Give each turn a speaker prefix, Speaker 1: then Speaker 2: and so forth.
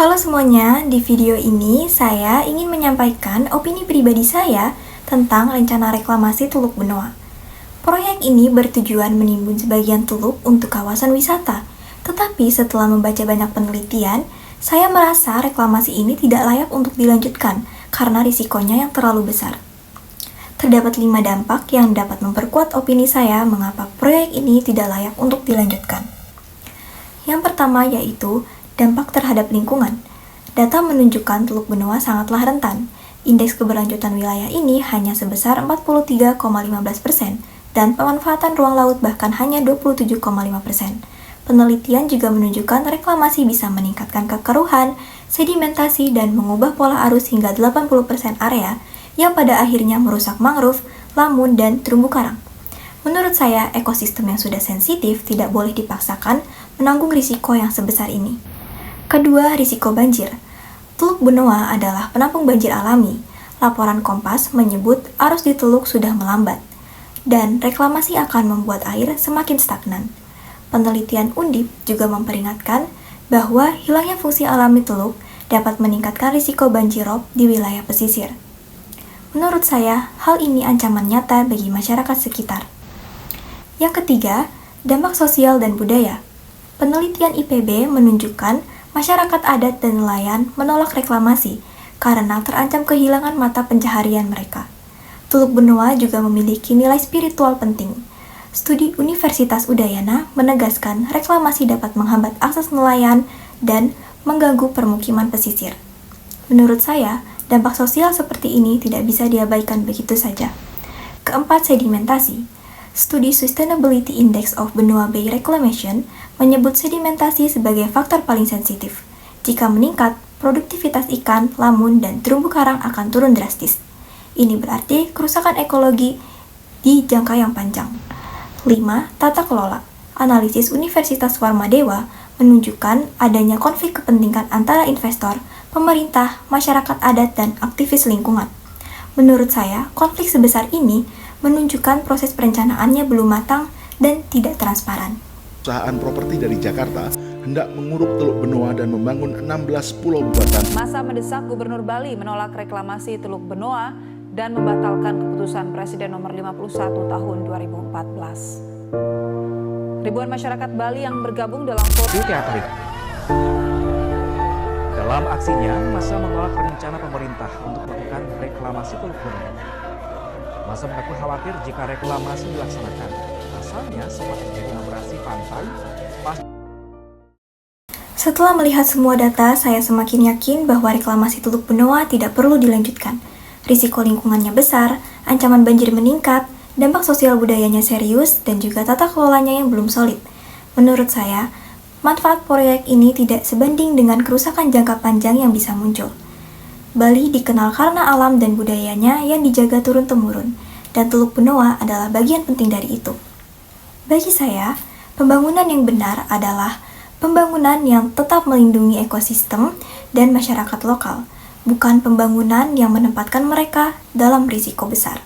Speaker 1: Halo semuanya, di video ini saya ingin menyampaikan opini pribadi saya tentang rencana reklamasi Teluk Benoa. Proyek ini bertujuan menimbun sebagian teluk untuk kawasan wisata, tetapi setelah membaca banyak penelitian, saya merasa reklamasi ini tidak layak untuk dilanjutkan karena risikonya yang terlalu besar. Terdapat 5 dampak yang dapat memperkuat opini saya mengapa proyek ini tidak layak untuk dilanjutkan. Yang pertama yaitu dampak terhadap lingkungan. Data menunjukkan Teluk Benoa sangatlah rentan. Indeks keberlanjutan wilayah ini hanya sebesar 43,15% dan pemanfaatan ruang laut bahkan hanya 27,5%. Penelitian juga menunjukkan reklamasi bisa meningkatkan kekeruhan, sedimentasi, dan mengubah pola arus hingga 80% area yang pada akhirnya merusak mangrove, lamun, dan terumbu karang. Menurut saya, ekosistem yang sudah sensitif tidak boleh dipaksakan menanggung risiko yang sebesar ini. Kedua, risiko banjir. Teluk Benoa adalah penampung banjir alami. Laporan Kompas menyebut arus di teluk sudah melambat, dan reklamasi akan membuat air semakin stagnan. Penelitian Undip juga memperingatkan bahwa hilangnya fungsi alami teluk dapat meningkatkan risiko banjirop di wilayah pesisir. Menurut saya, hal ini ancaman nyata bagi masyarakat sekitar. Yang ketiga, dampak sosial dan budaya. Penelitian IPB menunjukkan masyarakat adat dan nelayan menolak reklamasi karena terancam kehilangan mata pencaharian mereka. Teluk Benoa juga memiliki nilai spiritual penting. Studi Universitas Udayana menegaskan reklamasi dapat menghambat akses nelayan dan mengganggu permukiman pesisir. Menurut saya, dampak sosial seperti ini tidak bisa diabaikan begitu saja. Keempat, sedimentasi. Studi Sustainability Index of Benoa Bay Reclamation menyebut sedimentasi sebagai faktor paling sensitif. Jika meningkat, produktivitas ikan, lamun, dan terumbu karang akan turun drastis. Ini berarti kerusakan ekologi di jangka yang panjang. 5. Tata kelola. Analisis Universitas Warmadewa menunjukkan adanya konflik kepentingan antara investor, pemerintah, masyarakat adat, dan aktivis lingkungan. Menurut saya, konflik sebesar ini menunjukkan proses perencanaannya belum matang dan tidak transparan.
Speaker 2: Perusahaan properti dari Jakarta hendak menguruk Teluk Benoa dan membangun 16 pulau buatan.
Speaker 3: Masa mendesak Gubernur Bali menolak reklamasi Teluk Benoa dan membatalkan keputusan Presiden nomor 51 tahun 2014. Ribuan masyarakat Bali yang bergabung dalam forum
Speaker 4: teater. Dalam aksinya, masa menolak rencana pemerintah untuk melakukan reklamasi Teluk Benoa. Masa mengaku khawatir jika reklamasi dilaksanakan. Asalnya sempat terjadi abrasi pantai.
Speaker 1: Setelah melihat semua data, saya semakin yakin bahwa reklamasi Teluk Benoa tidak perlu dilanjutkan. Risiko lingkungannya besar, ancaman banjir meningkat, dampak sosial budayanya serius, dan juga tata kelolanya yang belum solid. Menurut saya, manfaat proyek ini tidak sebanding dengan kerusakan jangka panjang yang bisa muncul. Bali dikenal karena alam dan budayanya yang dijaga turun-temurun, dan Teluk Benoa adalah bagian penting dari itu. Bagi saya, pembangunan yang benar adalah pembangunan yang tetap melindungi ekosistem dan masyarakat lokal, bukan pembangunan yang menempatkan mereka dalam risiko besar.